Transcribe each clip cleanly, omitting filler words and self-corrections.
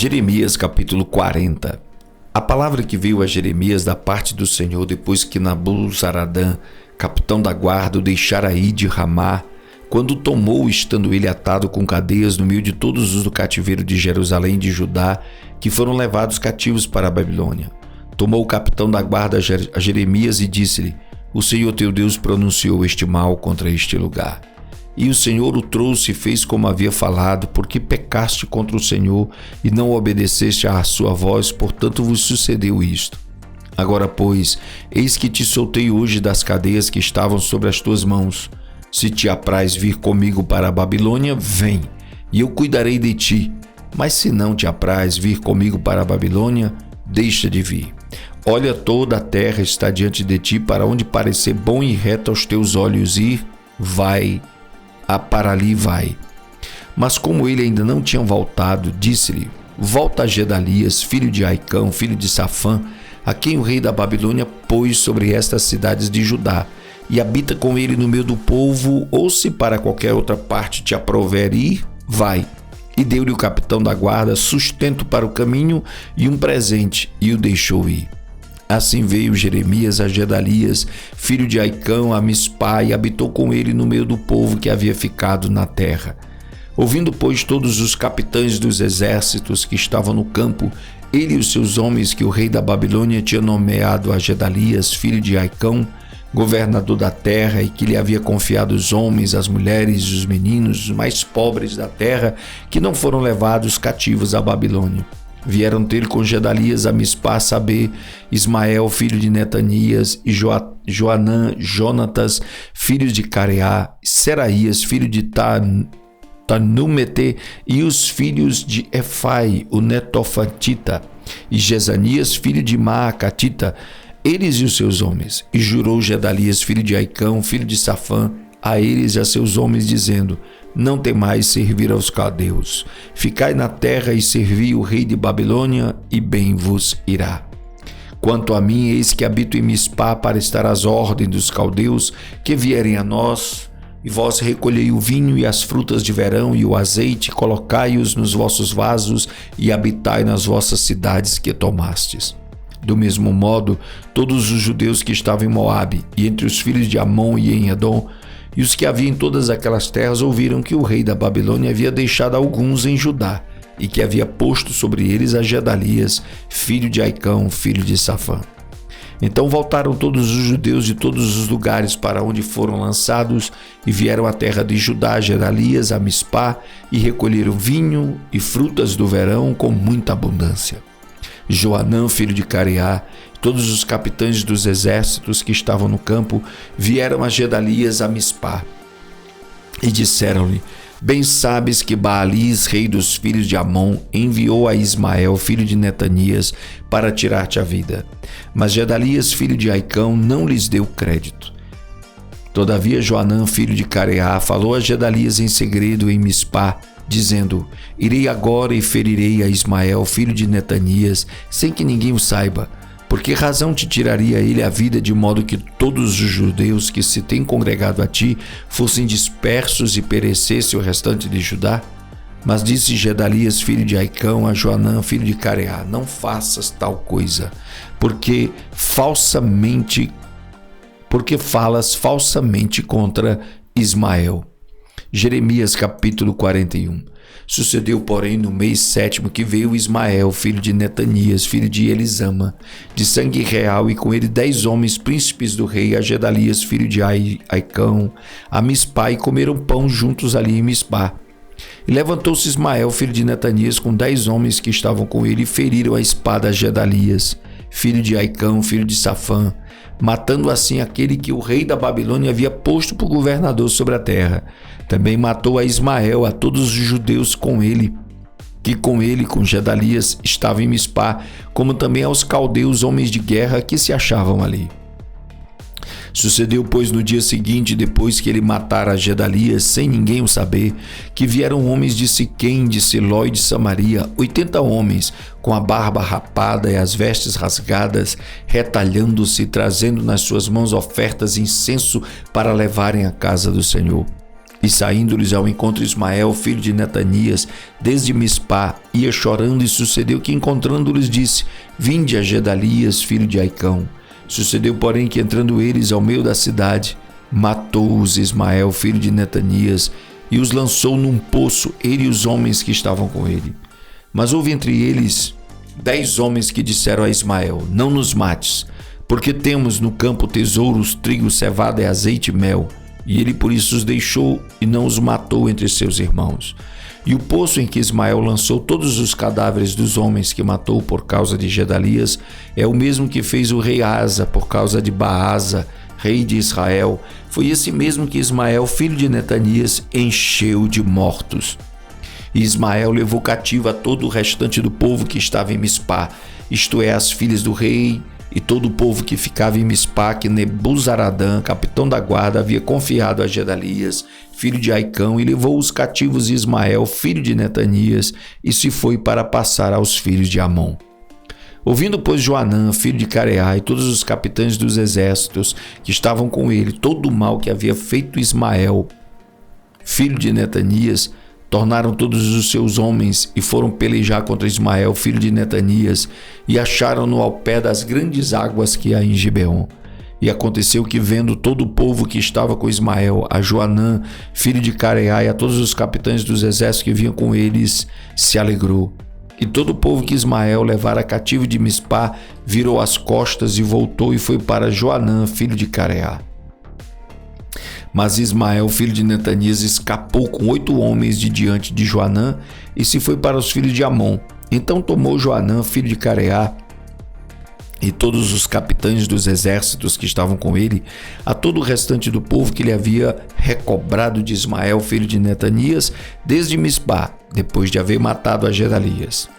Jeremias capítulo 40. A palavra que veio a Jeremias da parte do Senhor depois que Nabuzaradã, capitão da guarda, o deixara ir de Ramá, quando o tomou, estando ele atado com cadeias no meio de todos os do cativeiro de Jerusalém e de Judá, que foram levados cativos para a Babilônia. Tomou o capitão da guarda a Jeremias e disse-lhe: O Senhor teu Deus pronunciou este mal contra este lugar. E o Senhor o trouxe e fez como havia falado, porque pecaste contra o Senhor e não obedeceste à sua voz, portanto vos sucedeu isto. Agora, pois, eis que te soltei hoje das cadeias que estavam sobre as tuas mãos. Se te apraz vir comigo para a Babilônia, vem, e eu cuidarei de ti. Mas se não te apraz vir comigo para a Babilônia, deixa de vir. Olha, toda a terra está diante de ti, para onde parecer bom e reto aos teus olhos ir, vai, para ali vai. Mas como ele ainda não tinha voltado, disse-lhe: Volta a Gedalias, filho de Aicão, filho de Safã, a quem o rei da Babilônia pôs sobre estas cidades de Judá, e habita com ele no meio do povo, ou se para qualquer outra parte te aprouver ir, vai. E deu-lhe o capitão da guarda sustento para o caminho e um presente, e o deixou ir. Assim veio Jeremias a Gedalias, filho de Aicão, a Mispá, e habitou com ele no meio do povo que havia ficado na terra. Ouvindo, pois, todos os capitães dos exércitos que estavam no campo, ele e os seus homens que o rei da Babilônia tinha nomeado a Gedalias, filho de Aicão, governador da terra, e que lhe havia confiado os homens, as mulheres e os meninos, os mais pobres da terra, que não foram levados cativos à Babilônia. Vieram ter com Gedalias a Mispá, a saber, Ismael, filho de Netanias, e Joanã, Jonatas, filhos de Careá, Seraías, filho de Tanumete, e os filhos de Efai, o Netofatita, e Jezanias, filho de Maacatita, eles e os seus homens. E jurou Gedalias, filho de Aicão, filho de Safã, a eles e a seus homens, dizendo: Não temais servir aos caldeus. Ficai na terra e servi o rei de Babilônia, e bem vos irá. Quanto a mim, eis que habito em Mispá para estar às ordens dos caldeus que vierem a nós, e vós recolhei o vinho e as frutas de verão e o azeite, colocai-os nos vossos vasos e habitai nas vossas cidades que tomastes. Do mesmo modo, todos os judeus que estavam em Moabe e entre os filhos de Amon e em Edom, e os que haviam em todas aquelas terras, ouviram que o rei da Babilônia havia deixado alguns em Judá, e que havia posto sobre eles a Gedalias, filho de Aicão, filho de Safã. Então voltaram todos os judeus de todos os lugares para onde foram lançados, e vieram à terra de Judá, a Gedalias, a Mispá, e recolheram vinho e frutas do verão com muita abundância. Joanã, filho de Careá, todos os capitães dos exércitos que estavam no campo, vieram a Gedalias a Mispá, e disseram-lhe: Bem sabes que Baalis, rei dos filhos de Amon, enviou a Ismael, filho de Netanias, para tirar-te a vida. Mas Gedalias, filho de Aicão, não lhes deu crédito. Todavia Joanã, filho de Careá, falou a Gedalias em segredo em Mispá, dizendo: Irei agora e ferirei a Ismael, filho de Netanias, sem que ninguém o saiba. Por que razão te tiraria ele a vida, de modo que todos os judeus que se têm congregado a ti fossem dispersos e perecesse o restante de Judá? Mas disse Gedalias, filho de Aicão, a Joanã, filho de Careá: Não faças tal coisa, porque falas falsamente contra Ismael. Jeremias capítulo 41. Sucedeu, porém, no mês 7º que veio Ismael, filho de Netanias, filho de Elisama, de sangue real, e com ele 10 homens príncipes do rei, a Gedalias, filho de Aicão, a Mispá, e comeram pão juntos ali em Mispá. E levantou-se Ismael, filho de Netanias, com 10 homens que estavam com ele, e feriram a espada a Gedalias, filho de Aicão, filho de Safã, matando assim aquele que o rei da Babilônia havia posto por governador sobre a terra. Também matou a Ismael, a todos os judeus com ele, com Gedalias, estavam em Mispá, como também aos caldeus, homens de guerra, que se achavam ali. Sucedeu, pois, no dia seguinte, depois que ele matara a Gedalias, sem ninguém o saber, que vieram homens de Siquém, de Siló e de Samaria, 80 homens, com a barba rapada e as vestes rasgadas, retalhando-se, trazendo nas suas mãos ofertas e incenso para levarem à casa do Senhor. E saindo-lhes ao encontro Ismael, filho de Netanias, desde Mispá, ia chorando, e sucedeu que, encontrando-lhes, disse: Vinde a Gedalias, filho de Aicão. Sucedeu, porém, que, entrando eles ao meio da cidade, matou-os Ismael, filho de Netanias, e os lançou num poço, ele e os homens que estavam com ele. Mas houve entre eles 10 homens que disseram a Ismael: Não nos mates, porque temos no campo tesouros, trigo, cevada, azeite e mel. E ele por isso os deixou e não os matou entre seus irmãos. E o poço em que Ismael lançou todos os cadáveres dos homens que matou por causa de Gedalias é o mesmo que fez o rei Asa por causa de Baasa, rei de Israel. Foi esse mesmo que Ismael, filho de Netanias, encheu de mortos. E Ismael levou cativo a todo o restante do povo que estava em Mispá, isto é, as filhas do rei, e todo o povo que ficava em Mispá, que Nebuzaradã, capitão da guarda, havia confiado a Gedalias, filho de Aicão, e levou os cativos de Ismael, filho de Netanias, e se foi para passar aos filhos de Amon. Ouvindo, pois, Joanã, filho de Careá, e todos os capitães dos exércitos que estavam com ele, todo o mal que havia feito Ismael, filho de Netanias, tornaram todos os seus homens e foram pelejar contra Ismael, filho de Netanias, e acharam-no ao pé das grandes águas que há em Gibeon. E aconteceu que, vendo todo o povo que estava com Ismael, a Joanã, filho de Careá, e a todos os capitães dos exércitos que vinham com eles, se alegrou. E todo o povo que Ismael levara cativo de Mispá virou as costas e voltou e foi para Joanã, filho de Careá. Mas Ismael, filho de Netanias, escapou com 8 homens de diante de Joanã e se foi para os filhos de Amon. Então tomou Joanã, filho de Careá, e todos os capitães dos exércitos que estavam com ele, a todo o restante do povo que ele havia recobrado de Ismael, filho de Netanias, desde Mispá, depois de haver matado a Gedalias,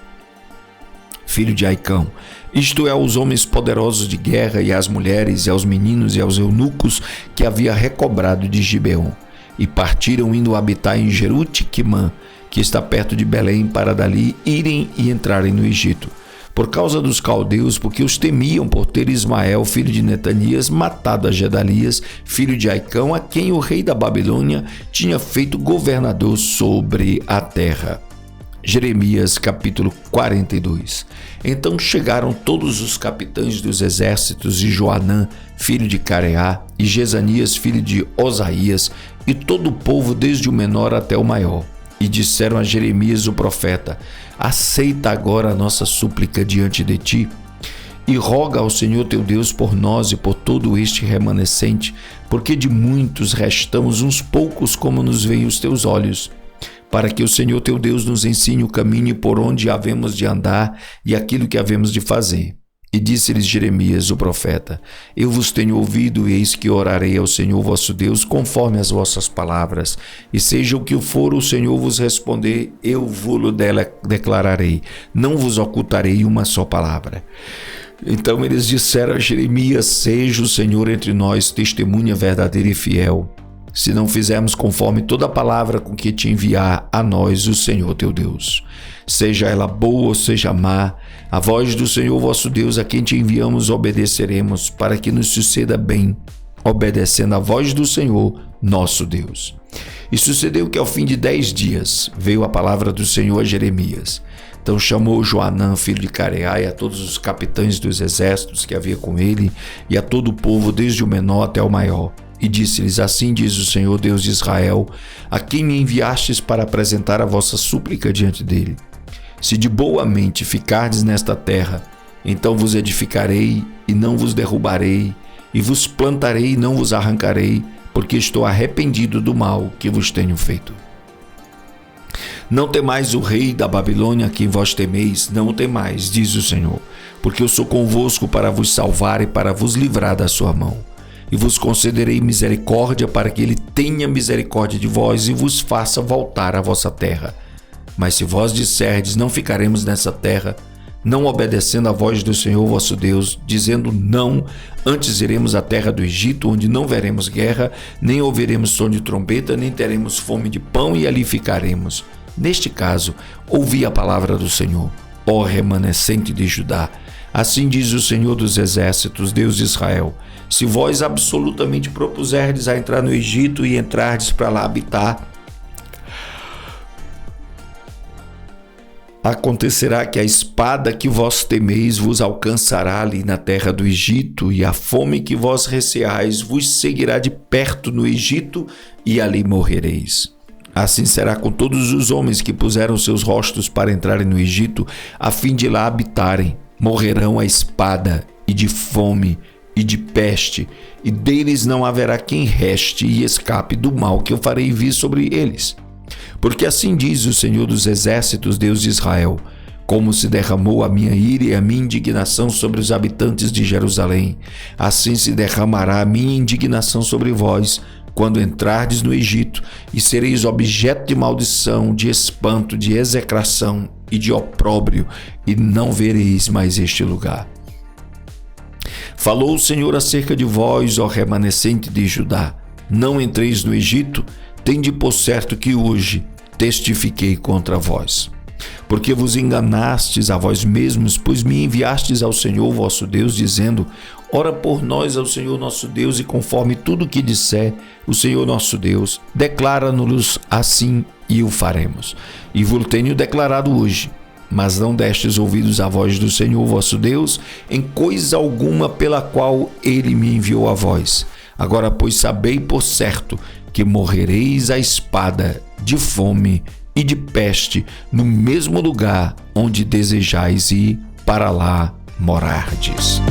filho de Aicão, isto é, aos homens poderosos de guerra, e às mulheres, e aos meninos, e aos eunucos que havia recobrado de Gibeon. E partiram indo habitar em Jerute-Quimã, que está perto de Belém, para dali irem e entrarem no Egito. Por causa dos caldeus, porque os temiam por ter Ismael, filho de Netanias, matado a Gedalias, filho de Aicão, a quem o rei da Babilônia tinha feito governador sobre a terra. Jeremias capítulo 42. Então chegaram todos os capitães dos exércitos de Joanã, filho de Careá, e Jezanias, filho de Osaías, e todo o povo desde o menor até o maior. E disseram a Jeremias o profeta: Aceita agora a nossa súplica diante de ti, e roga ao Senhor teu Deus por nós e por todo este remanescente, porque de muitos restamos uns poucos como nos veem os teus olhos, para que o Senhor teu Deus nos ensine o caminho por onde havemos de andar e aquilo que havemos de fazer. E disse-lhes Jeremias, o profeta: Eu vos tenho ouvido, e eis que orarei ao Senhor vosso Deus conforme as vossas palavras. E seja o que for o Senhor vos responder, eu vos-lo declararei. Não vos ocultarei uma só palavra. Então eles disseram a Jeremias: Seja o Senhor entre nós testemunha verdadeira e fiel, se não fizermos conforme toda a palavra com que te enviar a nós o Senhor teu Deus. Seja ela boa ou seja má, a voz do Senhor vosso Deus, a quem te enviamos, obedeceremos, para que nos suceda bem, obedecendo a voz do Senhor nosso Deus. E sucedeu que ao fim de 10 dias veio a palavra do Senhor a Jeremias. Então chamou Joanã, filho de Careá, e a todos os capitães dos exércitos que havia com ele, e a todo o povo, desde o menor até o maior. E disse-lhes: Assim diz o Senhor Deus de Israel, a quem me enviastes para apresentar a vossa súplica diante dele. Se de boa mente ficardes nesta terra, então vos edificarei e não vos derrubarei, e vos plantarei e não vos arrancarei, porque estou arrependido do mal que vos tenho feito. Não temais o rei da Babilônia, a quem vós temeis, não o temais, diz o Senhor, porque eu sou convosco para vos salvar e para vos livrar da sua mão. E vos concederei misericórdia, para que ele tenha misericórdia de vós e vos faça voltar à vossa terra. Mas se vós disserdes: Não ficaremos nessa terra, não obedecendo à voz do Senhor vosso Deus, dizendo não, antes iremos à terra do Egito, onde não veremos guerra, nem ouviremos som de trombeta, nem teremos fome de pão, e ali ficaremos. Neste caso, ouvi a palavra do Senhor, ó remanescente de Judá, Assim diz o Senhor dos Exércitos, Deus de Israel: se vós absolutamente propuserdes a entrar no Egito e entrardes para lá habitar, acontecerá que a espada que vós temeis vos alcançará ali na terra do Egito, e a fome que vós receais vos seguirá de perto no Egito, e ali morrereis. Assim será com todos os homens que puseram seus rostos para entrarem no Egito, a fim de lá habitarem. Morrerão a espada, e de fome, e de peste, e deles não haverá quem reste e escape do mal que eu farei vir sobre eles. Porque assim diz o Senhor dos Exércitos, Deus de Israel: como se derramou a minha ira e a minha indignação sobre os habitantes de Jerusalém, assim se derramará a minha indignação sobre vós, quando entrardes no Egito, e sereis objeto de maldição, de espanto, de execração e de opróbrio, e não vereis mais este lugar. Falou o Senhor acerca de vós, ó remanescente de Judá: não entreis no Egito, tende por certo que hoje testifiquei contra vós. Porque vos enganastes a vós mesmos, pois me enviastes ao Senhor vosso Deus, dizendo: ora por nós ao Senhor nosso Deus, e conforme tudo o que disser o Senhor nosso Deus, declara-nos assim e o faremos. E vos tenho declarado hoje. Mas não destes ouvidos à voz do Senhor vosso Deus, em coisa alguma pela qual ele me enviou a vós. Agora, pois, sabei por certo que morrereis à espada, de fome e de peste, no mesmo lugar onde desejais ir, para lá morardes.